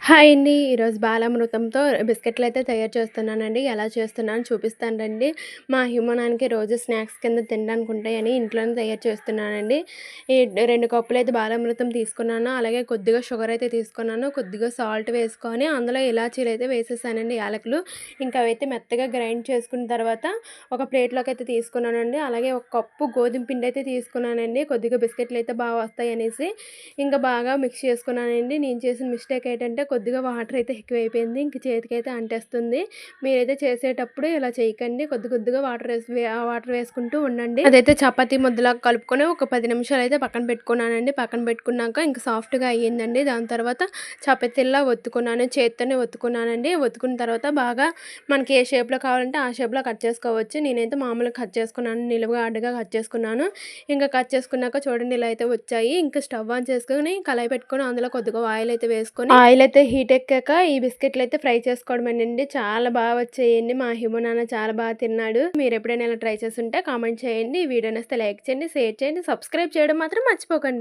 Hi అండి. ఈరోజు బాలామృతంతో బిస్కెట్లయితే తయారు చేస్తున్నానండి. ఎలా చేస్తున్నానో చూపిస్తాను రండి. మా హ్యూమనానికి రోజు స్నాక్స్ కింద తినడానికి ఉంటాయని ఇంట్లోనే తయారు చేస్తున్నానండి. ఈ 2 కప్పులైతే బాలామృతం తీసుకున్నాను. అలాగే కొద్దిగా షుగర్ అయితే తీసుకున్నాను. కొద్దిగా సాల్ట్ వేసుకొని అందులో ఇలాచీలైతే వేసేసానండి, యాలకులు. ఇంకా అవైతే మెత్తగా గ్రైండ్ చేసుకున్న తర్వాత ఒక ప్లేట్‌లోకి అయితే తీసుకున్నానండి. అలాగే ఒక కప్పు గోధుమ పిండి అయితే తీసుకున్నానండి. కొద్దిగా బిస్కెట్లయితే బాగా వస్తాయనేసి. ఇంకా బాగా మిక్స్ చేసుకున్నానండి. నేను చేసిన మిస్టేక్ ఏంటంటే కొద్దిగా వాటర్ అయితే ఎక్కువైపోయింది. ఇంక చేతికైతే అంటేస్తుంది. మీరైతే చేసేటప్పుడు ఇలా చేయకండి. కొద్ది కొద్దిగా వాటర్ వేసుకుంటూ ఉండండి. అదైతే చపాతీ ముద్దలాగా కలుపుకొని ఒక 10 నిమిషాలైతే పక్కన పెట్టుకున్నానండి. పక్కన పెట్టుకున్నాక ఇంక సాఫ్ట్‌గా అయ్యిందండి. దాని తర్వాత చపాతీలా ఒత్తుకున్నాను. చేత్తోనే ఒత్తుకున్నానండి. ఒత్తుకున్న తర్వాత బాగా మనకి ఏ షేప్‌లో కావాలంటే ఆ షేప్‌లో కట్ చేసుకోవచ్చు. నేనైతే మామూలుగా కట్ చేసుకున్నాను. నిలువుగా, అడ్డుగా కట్ చేసుకున్నాను. ఇంకా కట్ చేసుకున్నాక చూడండి ఇలా అయితే వచ్చాయి. ఇంకా స్టవ్ ఆన్ చేసుకొని కళాయి పెట్టుకొని అందులో కొద్దిగా ఆయిల్ అయితే వేసుకొని ఆయిల్ అయితే హీట్ ఎక్కాక ఈ బిస్కెట్లు అయితే ఫ్రై చేసుకోవడమేనండి. చాలా బాగా వచ్చాయండి. మా హ్యూమో నాన్న చాలా బాగా తిన్నాడు. మీరు ఎప్పుడైనా ఇలా ట్రై చేసి ఉంటే కామెంట్ చేయండి. ఈ వీడియో నచ్చితే లైక్ చేయండి, షేర్ చేయండి, సబ్స్క్రైబ్ చేయడం మాత్రం మర్చిపోకండి.